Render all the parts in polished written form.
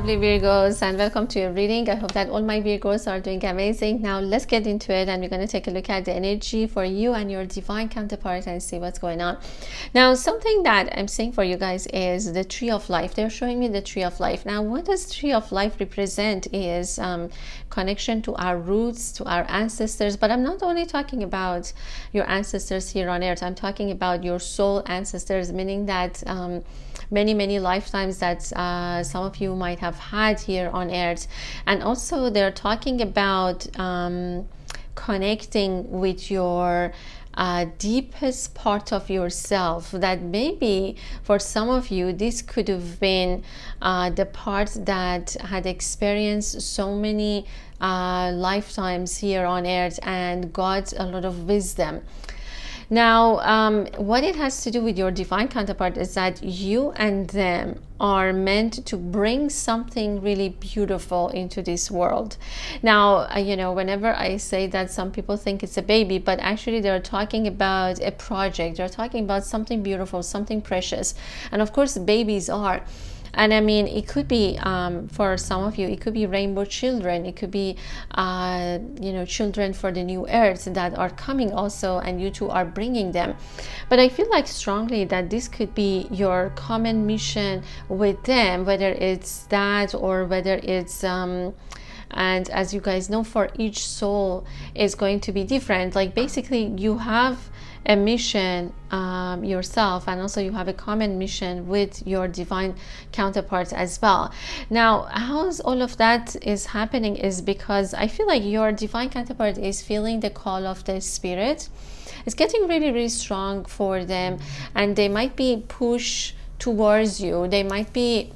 lovely Virgos, and welcome to your reading. I hope that all my Virgos are doing amazing. Now let's get into it, and we're going to take a look at the energy for you and your divine counterpart and see what's going on. Now, something that I'm saying for you guys is the tree of life. They're showing me the tree of life. Now, what does tree of life represent is connection to our roots, to our ancestors. But I'm not only talking about your ancestors here on earth. I'm talking about your soul ancestors, meaning that many lifetimes that some of you might have had here on earth. And also they're talking about connecting with your deepest part of yourself, that maybe for some of you this could have been the part that had experienced so many lifetimes here on earth and got a lot of wisdom. Now, what it has to do with your divine counterpart is that you and them are meant to bring something really beautiful into this world. Now, you know, whenever I say that, some people think it's a baby, but actually they're talking about a project. They're talking about something beautiful, something precious. And of course, babies are. And I mean, it could be, for some of you, it could be rainbow children. It could be, you know, children for the new earth that are coming also, and you two are bringing them. But I feel like strongly that this could be your common mission with them, whether it's that or whether it's, and as you guys know, for each soul is going to be different. Like basically you have a mission yourself, and also you have a common mission with your divine counterparts as well. Now, how's all of that is happening is because I feel like your divine counterpart is feeling the call of the spirit. It's getting really strong for them, and they might be pushed towards you. They might be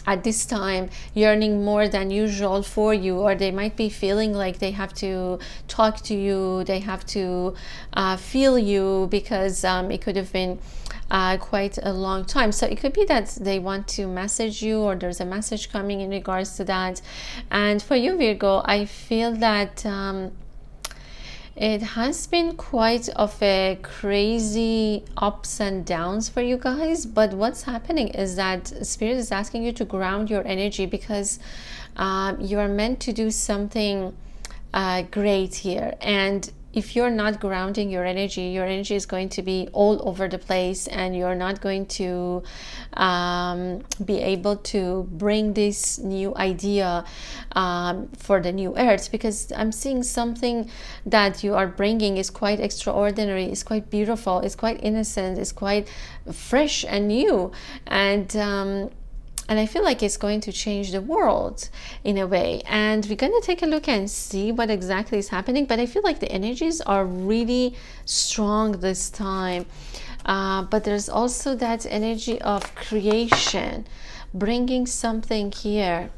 at this time yearning more than usual for you, or they might be feeling like they have to talk to you, they have to feel you, because it could have been quite a long time. So it could be that they want to message you, or there's a message coming in regards to that. And for you, Virgo, I feel that it has been quite of a crazy ups and downs for you guys. But what's happening is that Spirit is asking you to ground your energy, because you are meant to do something great here. And if you're not grounding your energy is going to be all over the place, and you're not going to be able to bring this new idea for the new earth, because I'm seeing something that you are bringing is quite extraordinary, it's quite beautiful, it's quite innocent, it's quite fresh and new, and I feel like it's going to change the world in a way. And we're going to take a look and see what exactly is happening. But I feel like the energies are really strong this time. But there's also that energy of creation, bringing something here.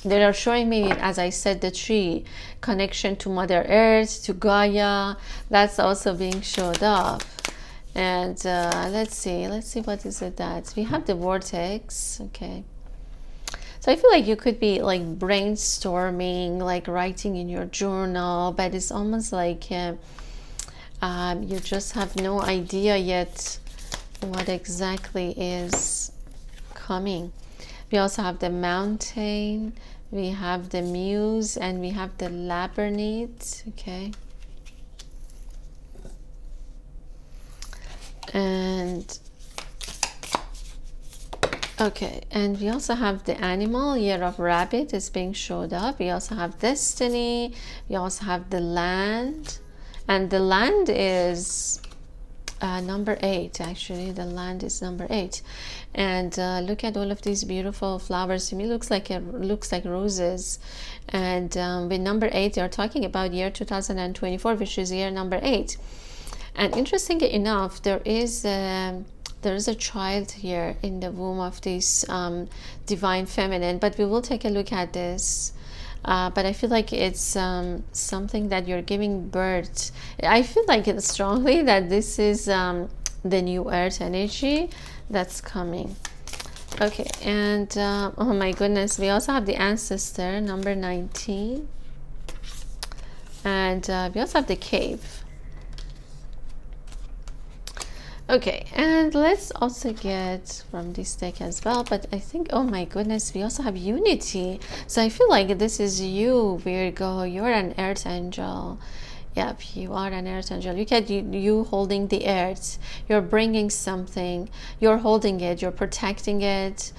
They are showing me, as I said, the tree, connection to Mother Earth, to Gaia. That's also being showed up. And let's see what is it that we have. The vortex. Okay, so I feel like you could be like brainstorming, like writing in your journal, but it's almost like you just have no idea yet what exactly is coming. We also have the mountain, we have the muse, and we have the labyrinth. Okay, and okay, and we also have the animal, year of rabbit is being showed up. We also have destiny, we also have the land, and the land is number 8. Actually, the land is number 8. And look at all of these beautiful flowers. To me, looks like roses. And with number 8, they're talking about year 2024, which is year number 8. And interestingly enough, there is a child here in the womb of this divine feminine, but we will take a look at this. But I feel like it's something that you're giving birth. I feel like it's strongly that this is the new earth energy that's coming. Okay, and oh my goodness, we also have the ancestor, number 19. And we also have the cave. Okay, and let's also get from this deck as well. But I think, oh my goodness, we also have unity. So I feel like this is you, Virgo. You're an earth angel. Yep, you are an earth angel. Look at you holding the earth. You're bringing something. You're holding it. You're protecting it.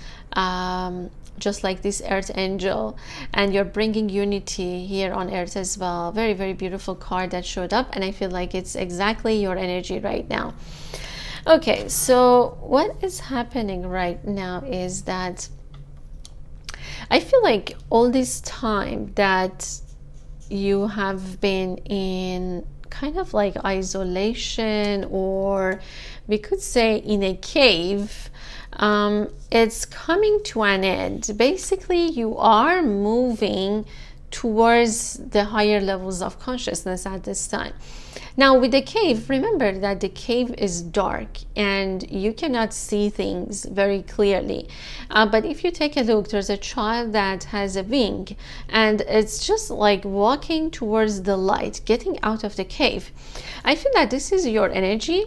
Just like this earth angel, and you're bringing unity here on earth as well. Very, very beautiful card that showed up, and I feel like it's exactly your energy right now. Okay, so what is happening right now is that I feel like all this time that you have been in kind of like isolation, or we could say in a cave, it's coming to an end. Basically, you are moving towards the higher levels of consciousness at this time. Now with the cave, remember that the cave is dark and you cannot see things very clearly. But if you take a look, there's a child that has a wing, and it's just like walking towards the light, getting out of the cave. I feel that this is your energy.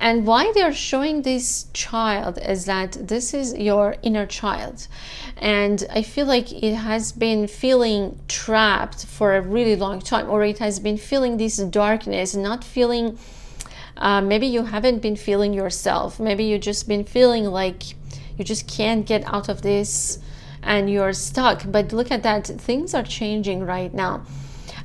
And why they're showing this child is that this is your inner child. And I feel like it has been feeling trapped for a really long time, or it has been feeling this darkness, not feeling, maybe you haven't been feeling yourself. Maybe you've just been feeling like you just can't get out of this and you're stuck. But look at that, things are changing right now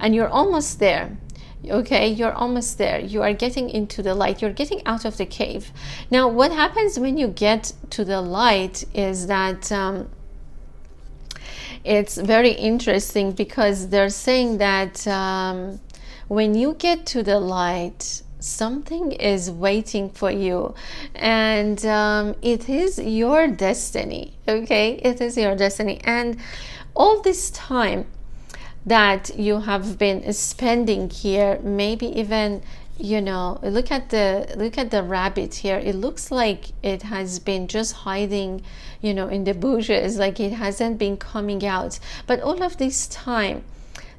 and you're almost there. Okay, you're almost there. You are getting into the light. You're getting out of the cave. Now, what happens when you get to the light is that it's very interesting, because they're saying that when you get to the light, something is waiting for you, and it is your destiny. Okay, it is your destiny. And all this time that you have been spending here, maybe even, you know, look at the rabbit here. It looks like it has been just hiding, you know, in the bushes, like it hasn't been coming out. But all of this time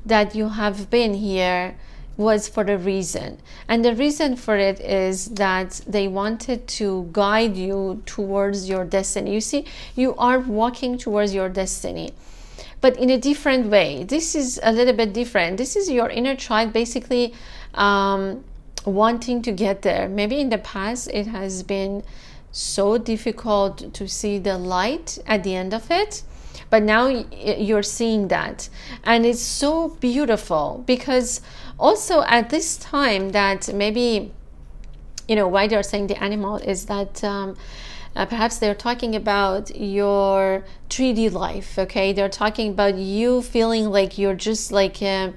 that you have been here was for a reason, and the reason for it is that they wanted to guide you towards your destiny. You see, you are walking towards your destiny, but in a different way. This is a little bit different. This is your inner child basically wanting to get there. Maybe in the past it has been so difficult to see the light at the end of it, but now you're seeing that, and it's so beautiful. Because also at this time, that maybe, you know, why they're saying the animal is that perhaps they're talking about your 3D life. Okay, they're talking about you feeling like you're just like you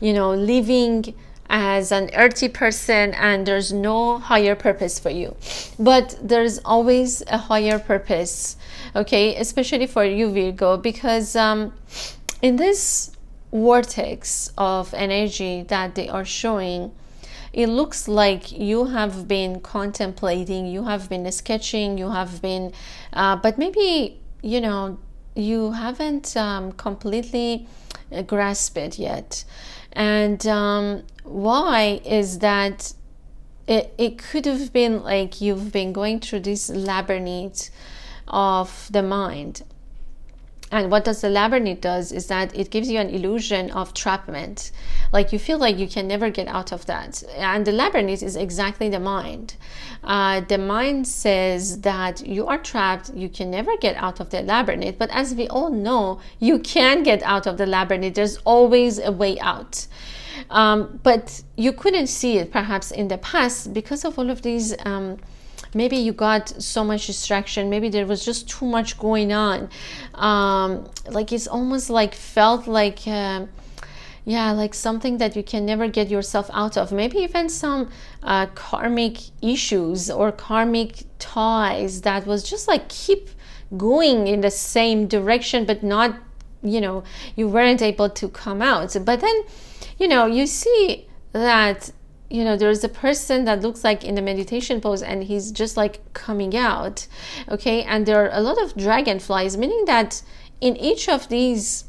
know, living as an earthy person, and there's no higher purpose for you. But there's always a higher purpose, okay, especially for you, Virgo, because in this vortex of energy that they are showing, it looks like you have been contemplating, you have been sketching, you have been but maybe, you know, you haven't completely grasped it yet. And why is that it could have been like you've been going through this labyrinth of the mind. And what does the labyrinth does is that it gives you an illusion of trapment. Like you feel like you can never get out of that. And the labyrinth is exactly the mind. The mind says that you are trapped, you can never get out of the labyrinth. But as we all know, you can get out of the labyrinth. There's always a way out. But you couldn't see it perhaps in the past because of all of these maybe you got so much distraction, maybe there was just too much going on. Like it's almost like felt like yeah, like something that you can never get yourself out of. Maybe even some karmic issues or karmic ties that was just like keep going in the same direction, but not, you know, you weren't able to come out. But then, you know, you see that, you know, there's a person that looks like in the meditation pose and he's just like coming out. Okay, and there are a lot of dragonflies, meaning that in each of these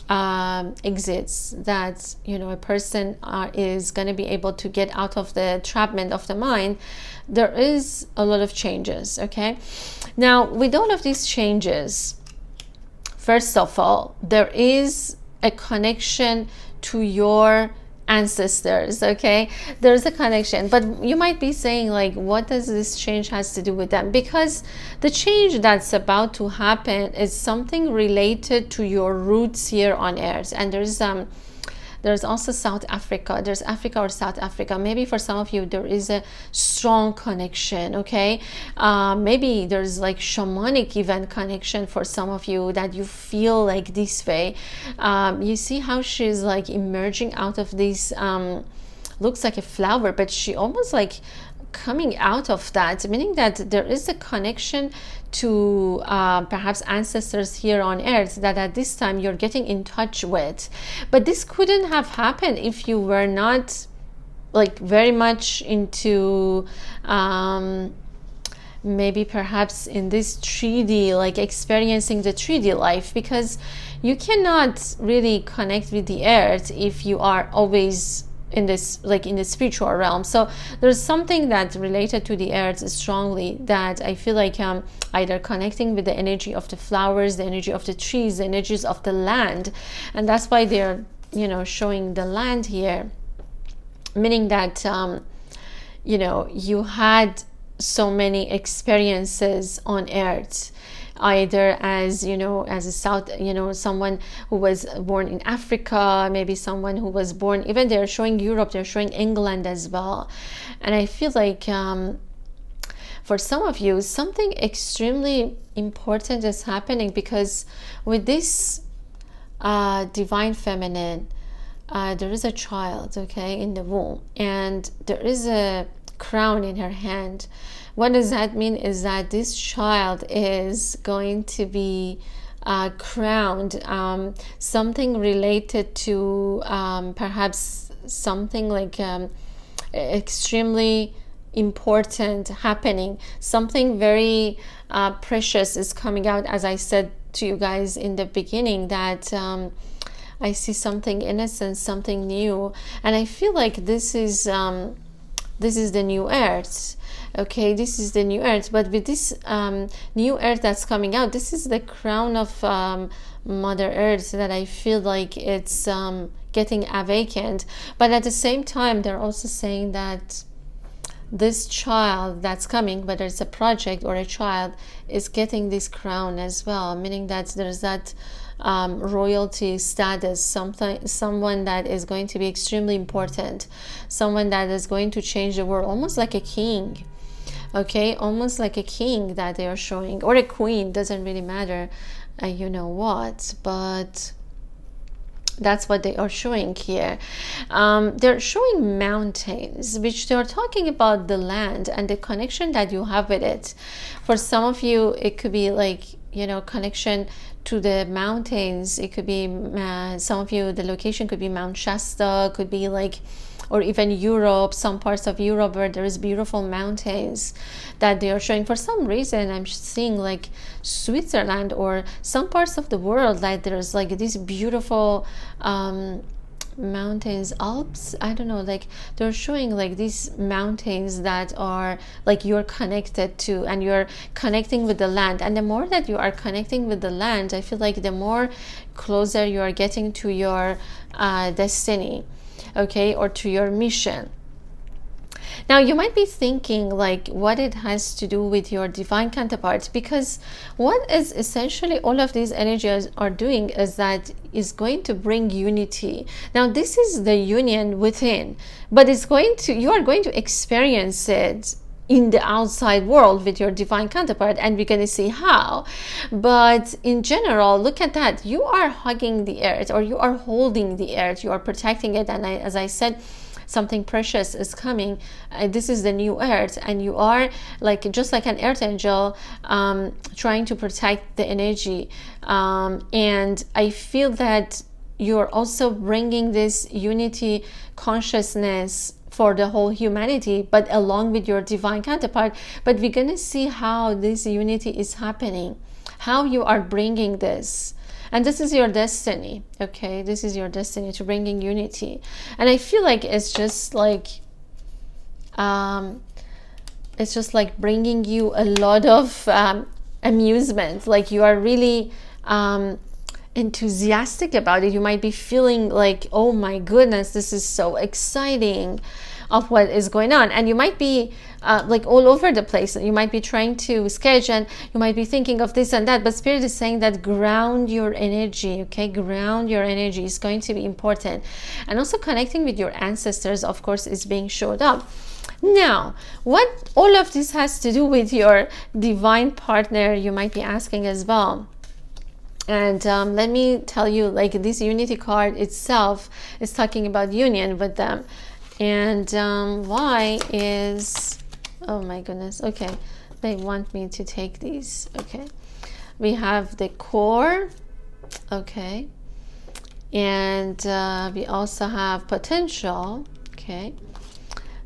exits, that a person is going to be able to get out of the entrapment of the mind, there is a lot of changes. Okay, now with all of these changes, first of all, there is a connection to your ancestors. Okay, there's a connection, but you might be saying, like, what does this change has to do with them? Because the change that's about to happen is something related to your roots here on earth. And there's also South Africa. There's Africa or South Africa. Maybe for some of you there is a strong connection. Okay, maybe there's like shamanic event connection for some of you, that you feel like this way. You see how she's like emerging out of this, looks like a flower, but she almost like coming out of that, meaning that there is a connection to perhaps ancestors here on earth that at this time you're getting in touch with. But this couldn't have happened if you were not like very much into maybe perhaps in this 3D, like experiencing the 3D life, because you cannot really connect with the earth if you are always in this, like in the spiritual realm. So there's something that's related to the earth strongly, that I feel like either connecting with the energy of the flowers, the energy of the trees, the energies of the land. And that's why they're showing the land here, meaning that you had so many experiences on earth, either as as a South, someone who was born in Africa, maybe someone who was born, even they're showing Europe, they're showing England as well. And I feel like for some of you something extremely important is happening, because with this divine feminine, there is a child, okay, in the womb, and there is a crown in her hand. What does that mean? Is that this child is going to be crowned, something related to perhaps something like extremely important happening, something very precious is coming out. As I said to you guys in the beginning, that I see something innocent, something new, and I feel like this is the new earth. Okay, this is the new earth. But with this new earth that's coming out, this is the crown of Mother Earth, that I feel like it's getting awakened. But at the same time, they're also saying that this child that's coming, whether it's a project or a child, is getting this crown as well, meaning that there's that royalty status, someone that is going to be extremely important, someone that is going to change the world, almost like a king. Okay, almost like a king that they are showing, or a queen, doesn't really matter, but that's what they are showing here. They're showing mountains, which they're talking about the land and the connection that you have with it. For some of you, it could be like connection to the mountains. It could be some of you, the location could be Mount Shasta, could be like, or even Europe, some parts of Europe where there is beautiful mountains that they are showing. For some reason, I'm seeing like Switzerland or some parts of the world, like there's like these beautiful mountains, Alps, I don't know, like they're showing like these mountains that are like you're connected to, and you're connecting with the land. And the more that you are connecting with the land, I feel like the more closer you are getting to your destiny, okay, or to your mission. Now you might be thinking like what it has to do with your divine counterpart, because what is essentially all of these energies are doing is that is going to bring unity. Now this is the union within, but you are going to experience it in the outside world with your divine counterpart, and we're going to see how. But in general, look at that, you are hugging the earth, or you are holding the earth, you are protecting it. And as I said, something precious is coming. This is the new earth, and you are like just like an earth angel, trying to protect the energy. And I feel that you're also bringing this unity consciousness for the whole humanity, but along with your divine counterpart. But we're gonna see how this unity is happening, how you are bringing this. And this is your destiny, okay? This is your destiny to bringing unity. And I feel like it's just like bringing you a lot of amusement. Like you are really enthusiastic about it. You might be feeling like, oh my goodness, this is so exciting of what is going on. And you might be like all over the place. You might be trying to sketch and you might be thinking of this and that, but Spirit is saying that ground your energy, okay? Ground your energy is going to be important. And also connecting with your ancestors, of course, is being showed up. Now, what all of this has to do with your divine partner, you might be asking as well. And let me tell you, like, this unity card itself is talking about union with them. And why is, oh my goodness, okay, they want me to take these, okay. We have the core, okay, and we also have potential, okay.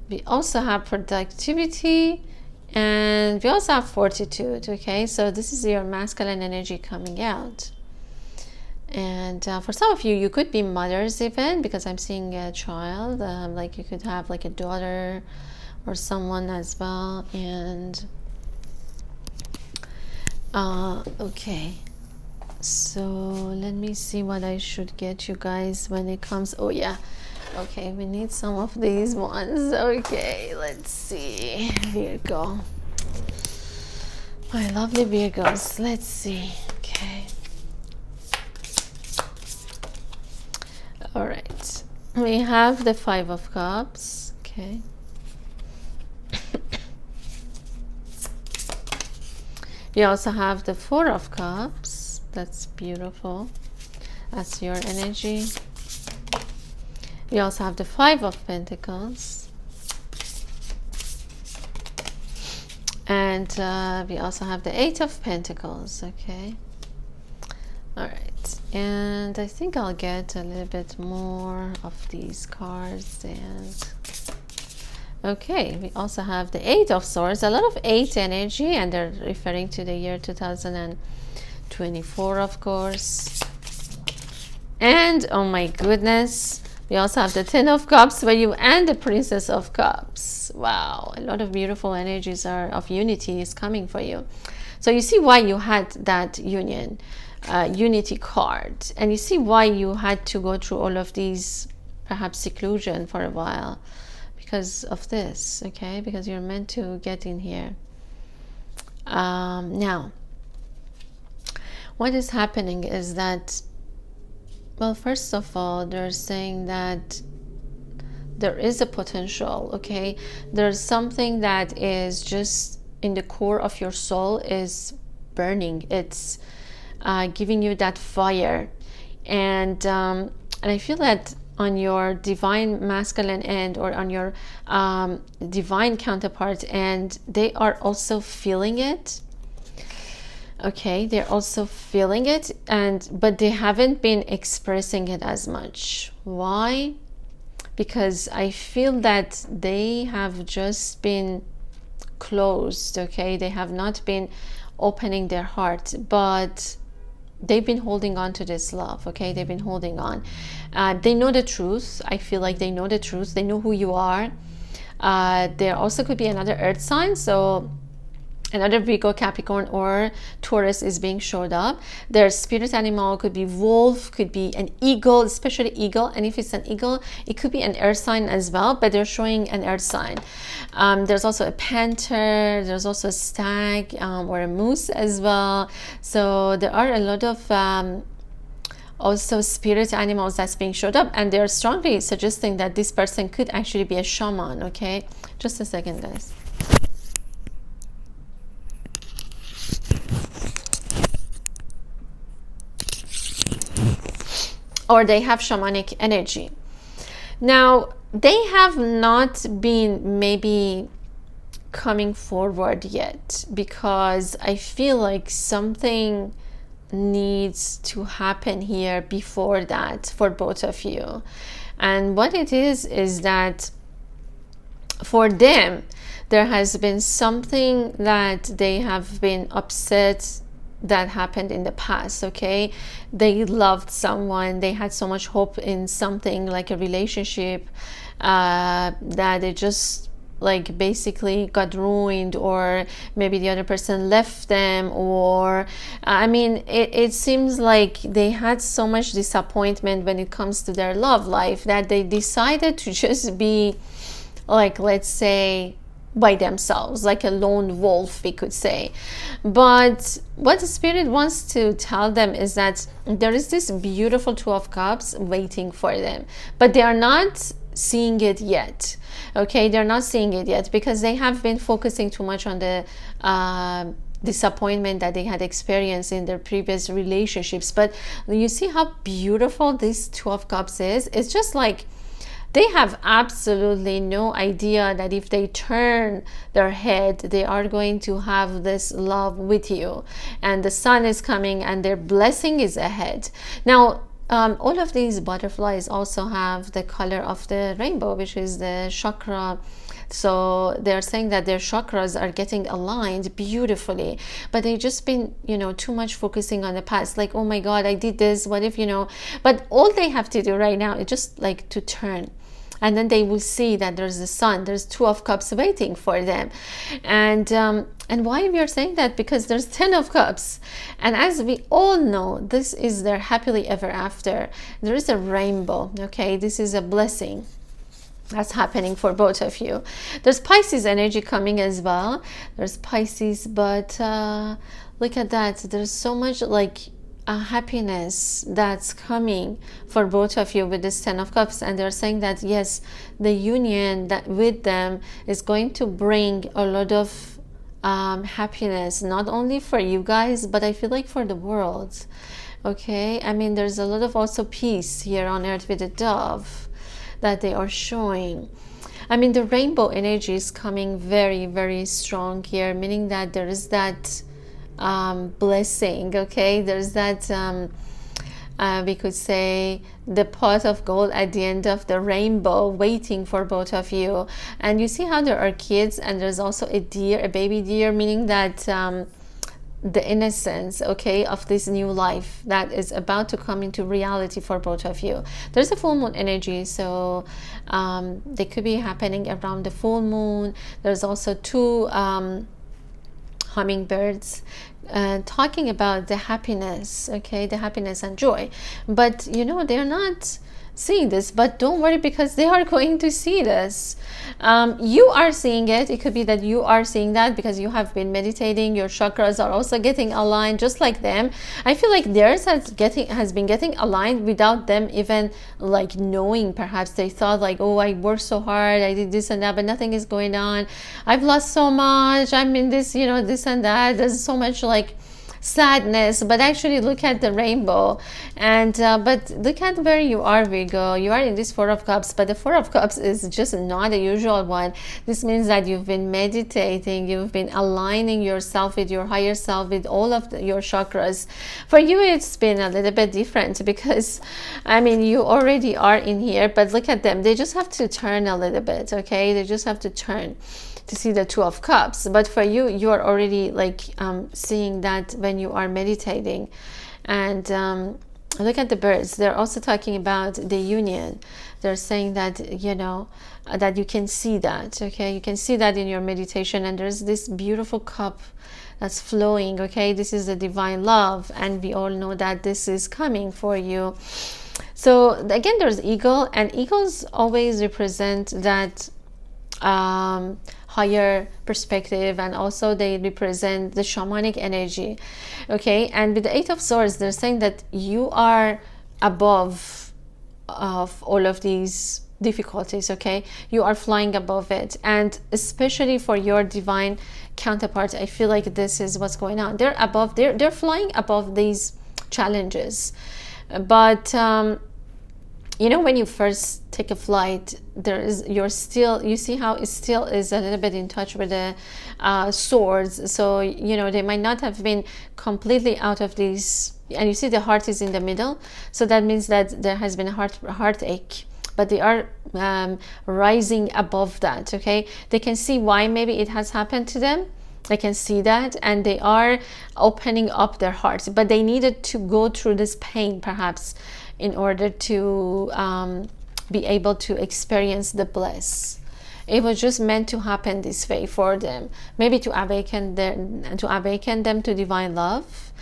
We also have productivity, and we also have fortitude, okay. So this is your masculine energy coming out. And for some of you, you could be mothers even, because I'm seeing a child, like you could have like a daughter or someone as well. And okay, so let me see what I should get you guys when it comes. Oh yeah, okay, we need some of these ones. Okay, let's see. Virgo, my lovely Virgos, let's see. Okay, all right, we have the 5 of Cups, okay. We also have the 4 of Cups. That's beautiful. That's your energy. We also have the 5 of Pentacles. And we also have the 8 of Pentacles, okay. All right, and I think I'll get a little bit more of these cards. And okay, we also have the 8 of Swords, a lot of 8 energy, and they're referring to the year 2024, of course. And oh my goodness, we also have the 10 of Cups for you and the Princess of Cups. Wow, a lot of beautiful energies of unity is coming for you. So you see why you had that unity card, and you see why you had to go through all of these, perhaps seclusion for a while, because of this, okay, because you're meant to get in here. Now what is happening is that, well, first of all, they're saying that there is a potential, okay. There's something that is just in the core of your soul is burning. It's giving you that fire, and I feel that on your divine masculine end, or on your divine counterpart end, they are also feeling it, okay. They're also feeling it, but they haven't been expressing it as much. Why? Because I feel that they have just been closed, okay. They have not been opening their heart, but they've been holding on to this love, okay. They've been holding on. They know the truth. I feel like they know the truth. They know who you are. There also could be another earth sign, so another Virgo, Capricorn, or Taurus is being showed up. Their spirit animal could be wolf, could be an eagle, especially eagle. And if it's an eagle, it could be an earth sign as well, but they're showing an earth sign. There's also a panther, there's also a stag, or a moose as well. So there are a lot of also spirit animals that's being showed up, and they're strongly suggesting that this person could actually be a shaman, okay. Just a second, guys. Or they have shamanic energy. Now, they have not been maybe coming forward yet, because I feel like something needs to happen here before that for both of you. And what it is that for them, there has been something that they have been upset that happened in the past. Okay, they loved someone, they had so much hope in something like a relationship, that it just like basically got ruined, or maybe the other person left them, or I mean, it seems like they had so much disappointment when it comes to their love life that they decided to just be like, let's say, by themselves, like a lone wolf, we could say. But what the spirit wants to tell them is that there is this beautiful Two of Cups waiting for them, but they are not seeing it yet. Okay, they're not seeing it yet because they have been focusing too much on the disappointment that they had experienced in their previous relationships. But you see how beautiful this Two of Cups is. It's just like they have absolutely no idea that if they turn their head, they are going to have this love with you, and the sun is coming and their blessing is ahead. Now, all of these butterflies also have the color of the rainbow, which is the chakra. So they're saying that their chakras are getting aligned beautifully, but they've just been, too much focusing on the past. Like, oh my God, I did this. What if, but all they have to do right now is just like to turn. And then they will see that there's the sun, there's Two of Cups waiting for them. And why we are saying that? Because there's 10 of Cups. And as we all know, this is their happily ever after. There is a rainbow, okay? This is a blessing that's happening for both of you. There's Pisces energy coming as well. There's Pisces, but look at that. There's so much like a happiness that's coming for both of you with this 10 of Cups. And they're saying that yes, the union that with them is going to bring a lot of happiness, not only for you guys, but I feel like for the world. Okay, I mean, there's a lot of also peace here on earth with the dove that they are showing. I mean, the rainbow energy is coming very, very strong here, meaning that there is that blessing. Okay, there's that we could say the pot of gold at the end of the rainbow waiting for both of you. And you see how there are kids, and there's also a deer, a baby deer, meaning that the innocence, okay, of this new life that is about to come into reality for both of you. There's a full moon energy, so they could be happening around the full moon. There's also two hummingbirds talking about the happiness, okay, the happiness and joy. But they're not seeing this, but don't worry, because they are going to see this. You are seeing it. It could be that you are seeing that because you have been meditating. Your chakras are also getting aligned just like them. I feel like theirs has been getting aligned without them even like knowing. Perhaps they thought like, oh, I worked so hard, I did this and that, but nothing is going on. I've lost so much, I'm in this, this and that. There's so much like sadness, but actually look at the rainbow. And but look at where you are, Virgo. You are in this Four of Cups, but the Four of Cups is just not a usual one. This means that you've been meditating, you've been aligning yourself with your higher self, with all of your chakras. For you, it's been a little bit different because I mean, you already are in here, but look at them. They just have to turn a little bit, okay? They just have to turn to see the Two of Cups. But for you, you are already like seeing that when you are meditating. And look at the birds. They're also talking about the union. They're saying that that you can see that, okay? You can see that in your meditation. And there's this beautiful cup that's flowing, okay? This is the divine love, and we all know that this is coming for you. So again, there's eagle, and eagles always represent that higher perspective, and also they represent the shamanic energy, okay? And with the Eight of Swords, they're saying that you are above of all of these difficulties, okay? You are flying above it. And especially for your divine counterpart, I feel like this is what's going on. They're above, they're flying above these challenges. But when you first take a flight, you see how it still is a little bit in touch with the swords. So they might not have been completely out of these, and you see the heart is in the middle, so that means that there has been a heartache, but they are rising above that, okay? They can see why maybe it has happened to them, I can see that, and they are opening up their hearts, but they needed to go through this pain perhaps in order to be able to experience the bliss. It was just meant to happen this way for them, maybe to awaken them to divine love,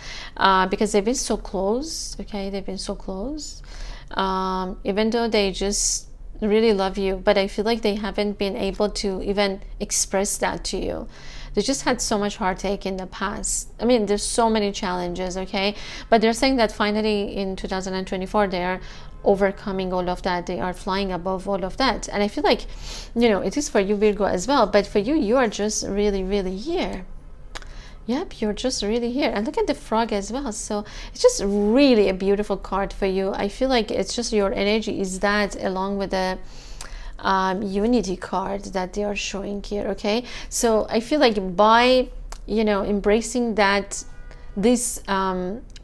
because they've been so close. Okay, they've been so close, even though they just really love you, but I feel like they haven't been able to even express that to you. They just had so much heartache in the past. I mean, there's so many challenges, okay? But they're saying that finally in 2024, they are overcoming all of that. They are flying above all of that. And I feel like, you know, it is for you, Virgo, as well. But for you, you are just really, really here. Yep, you're just really here. And look at the frog as well. So it's just really a beautiful card for you. I feel like it's just your energy is that, along with the unity card that they are showing here. Okay, so I feel like by, you know, embracing that, this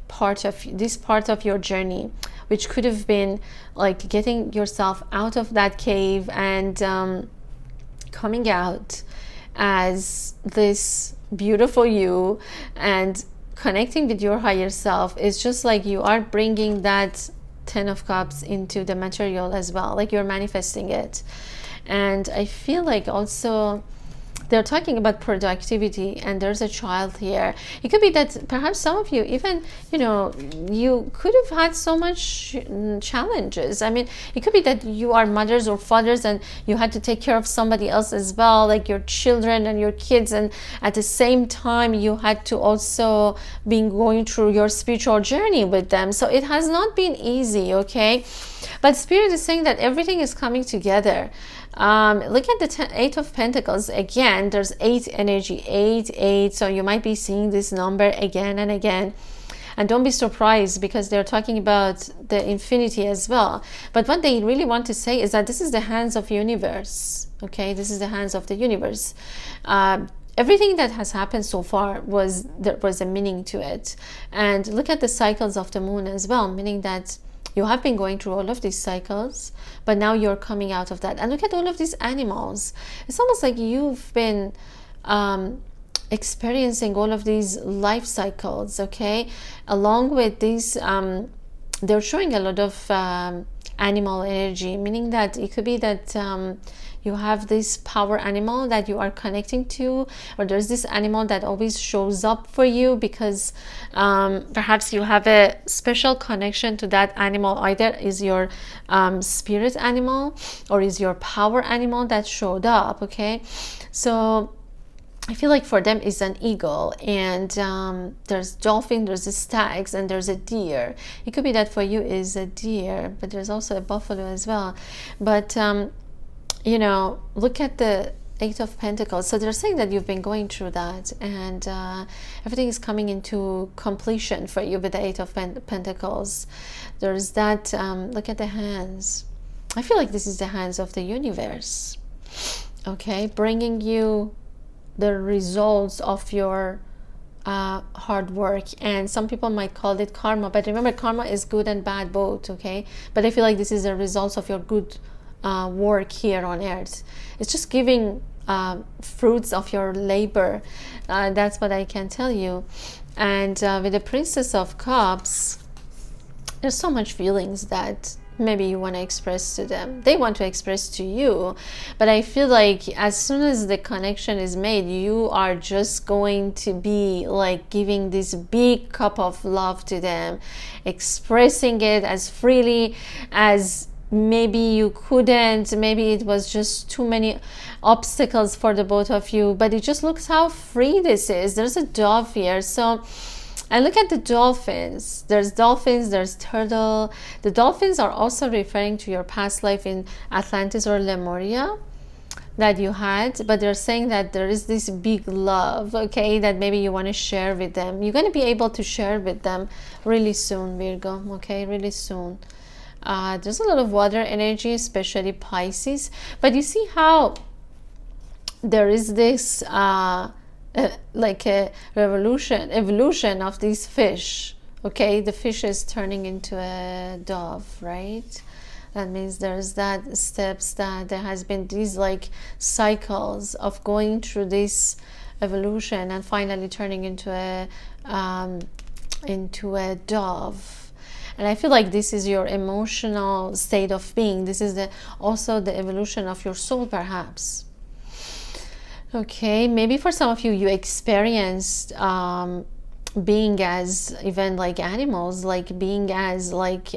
part of your journey, which could have been like getting yourself out of that cave and coming out as this beautiful you and connecting with your higher self, is just like you are bringing that 10 of Cups into the material as well, like you're manifesting it. And I feel like also they're talking about productivity, and there's a child here. It could be that perhaps some of you, even, you know, you could have had so much challenges. I mean, it could be that you are mothers or fathers and you had to take care of somebody else as well, like your children and your kids, and at the same time you had to also be going through your spiritual journey with them. So it has not been easy, okay? But Spirit is saying that everything is coming together. Look at the 8 of Pentacles. Again, there's 8 energy, 8. So you might be seeing this number again and again. And don't be surprised, because they're talking about the infinity as well. But what they really want to say is that this is the hands of universe. Okay, this is the hands of the universe. Everything that has happened so far there was a meaning to it. And look at the cycles of the moon as well, meaning that you have been going through all of these cycles, but now you're coming out of that. And look at all of these animals. It's almost like you've been experiencing all of these life cycles, okay? Along with these, they're showing a lot of animal energy, meaning that it could be that you have this power animal that you are connecting to, or there's this animal that always shows up for you because perhaps you have a special connection to that animal. Either is your spirit animal or is your power animal that showed up, okay? So I feel like for them is an eagle, and there's dolphin, there's the stags, and there's a deer. It could be that for you is a deer, but there's also a buffalo as well. But you know, look at the 8 of Pentacles. So they're saying that you've been going through that, and everything is coming into completion for you with the 8 of Pentacles. There's that, look at the hands. I feel like this is the hands of the universe, okay, bringing you the results of your hard work. And some people might call it karma, but remember, karma is good and bad both, okay? But I feel like this is the results of your good work here on earth. It's just giving fruits of your labor. That's what I can tell you. And with the Princess of Cups, there's so much feelings that maybe you want to express to them, they want to express to you. But I feel like as soon as the connection is made, you are just going to be like giving this big cup of love to them, expressing it as freely as maybe you couldn't. Maybe it was just too many obstacles for the both of you, but it just looks how free this is. There's a dove here. So, and look at the dolphins. There's dolphins, there's turtle. The dolphins are also referring to your past life in Atlantis or Lemuria that you had, but they're saying that there is this big love, okay, that maybe you want to share with them. You're going to be able to share with them really soon, Virgo, okay, really soon. There's a lot of water energy, especially Pisces, but you see how there is this like a evolution of these fish, okay? The fish is turning into a dove, right? That means there's that steps, that there has been these like cycles of going through this evolution and finally turning into a dove. And I feel like this is your emotional state of being. This is also the evolution of your soul, perhaps. Okay, maybe for some of you, you experienced being as even like animals, like being as like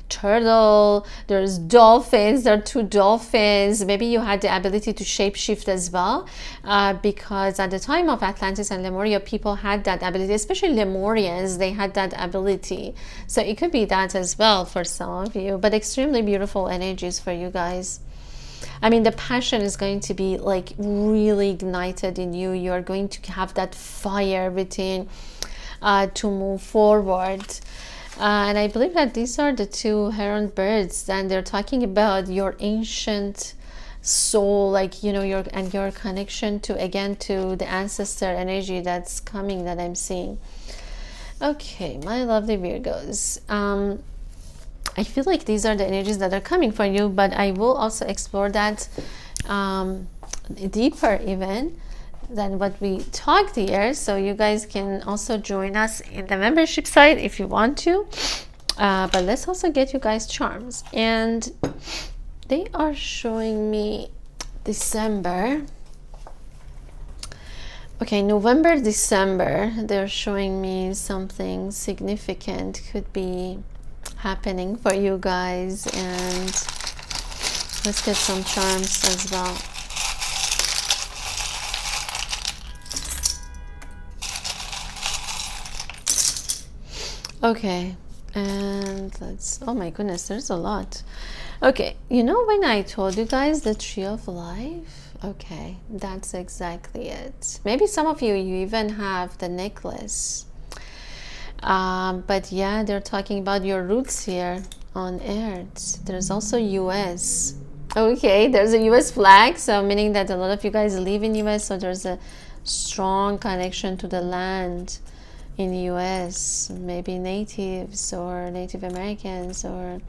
turtle. There's dolphins. There are 2 dolphins. Maybe you had the ability to shapeshift as well, because at the time of Atlantis and Lemuria, people had that ability, especially Lemurians. They had that ability, so it could be that as well for some of you. But extremely beautiful energies for you guys. I mean, the passion is going to be like really ignited in you. You're going to have that fire within to move forward. And I believe that these are the 2 heron birds, and they're talking about your ancient soul, like, you know, your connection to, again, to the ancestor energy that's coming, that I'm seeing. Okay, my lovely Virgos. I feel like these are the energies that are coming for you, but I will also explore that deeper even than what we talked here. So you guys can also join us in the membership site if you want to. But let's also get you guys charms. And they are showing me December. Okay, November, December. They're showing me something significant could be happening for you guys, and let's get some charms as well. Okay, and let's, oh my goodness, there's a lot. Okay, you know when I told you guys the Tree of Life? Okay, that's exactly it. Maybe some of you even have the necklace. But yeah, they're talking about your roots here on Earth. There's also US. Okay, there's a US flag, so meaning that a lot of you guys live in US, so there's a strong connection to the land in US. Maybe natives or Native Americans, or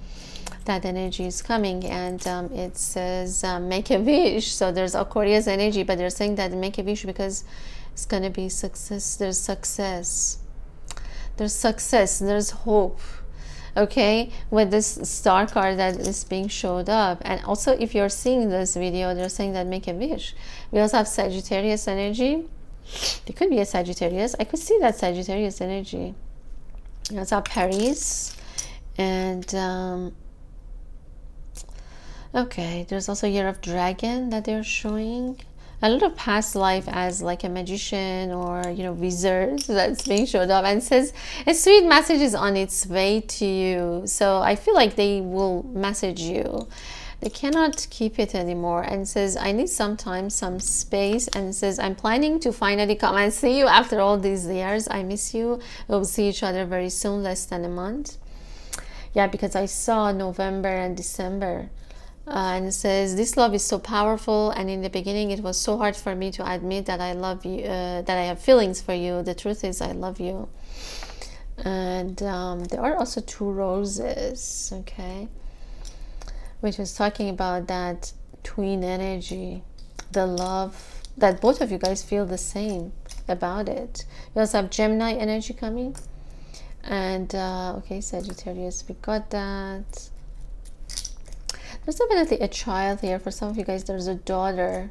that energy is coming. And it says make a wish. So there's Aquarius energy, but they're saying that make a wish because it's gonna be success. There's success. There's success, there's hope. Okay, with this star card that is being showed up. And also, if you're seeing this video, they're saying that make a wish. We also have Sagittarius energy. It could be a Sagittarius. I could see that Sagittarius energy. We also have Paris. And okay, there's also Year of Dragon that they're showing. A lot of past life as like a magician or, you know, wizard that's being showed up, and says a sweet message is on its way to you. So I feel like they will message you. They cannot keep it anymore, and says I need some time, some space, and says I'm planning to finally come and see you after all these years. I miss you. We'll see each other very soon, less than a month. Yeah, because I saw November and December. And it says this love is so powerful, and in the beginning it was so hard for me to admit that I love you, that I have feelings for you. The truth is I love you. And there are also 2 roses, okay, which is talking about that twin energy, the love that both of you guys feel the same about it. You also have Gemini energy coming, and okay, Sagittarius, we got that. There's definitely a child here. For some of you guys, there's a daughter.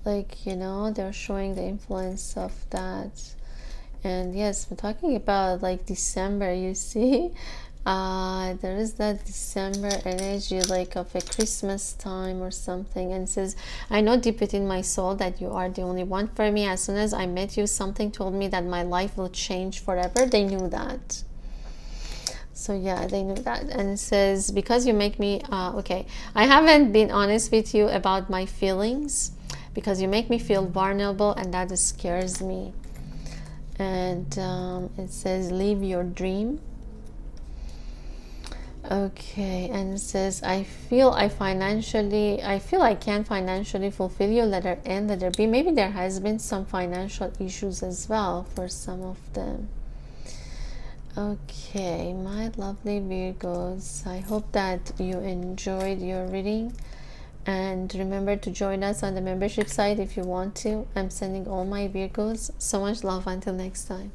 Like, you know, they're showing the influence of that. And yes, we're talking about like December, you see. There is that December energy, like of a Christmas time or something. And it says, I know deep within my soul that you are the only one for me. As soon as I met you, something told me that my life will change forever. They knew that. So yeah, they knew that. And it says, because you make me okay, I haven't been honest with you about my feelings because you make me feel vulnerable, and that scares me. And it says live your dream. Okay, and it says I feel I can financially fulfill you, letter N, letter B. Maybe there has been some financial issues as well for some of them. Okay, my lovely Virgos, I hope that you enjoyed your reading. And remember to join us on the membership site if you want to. I'm sending all my Virgos so much love. Until next time.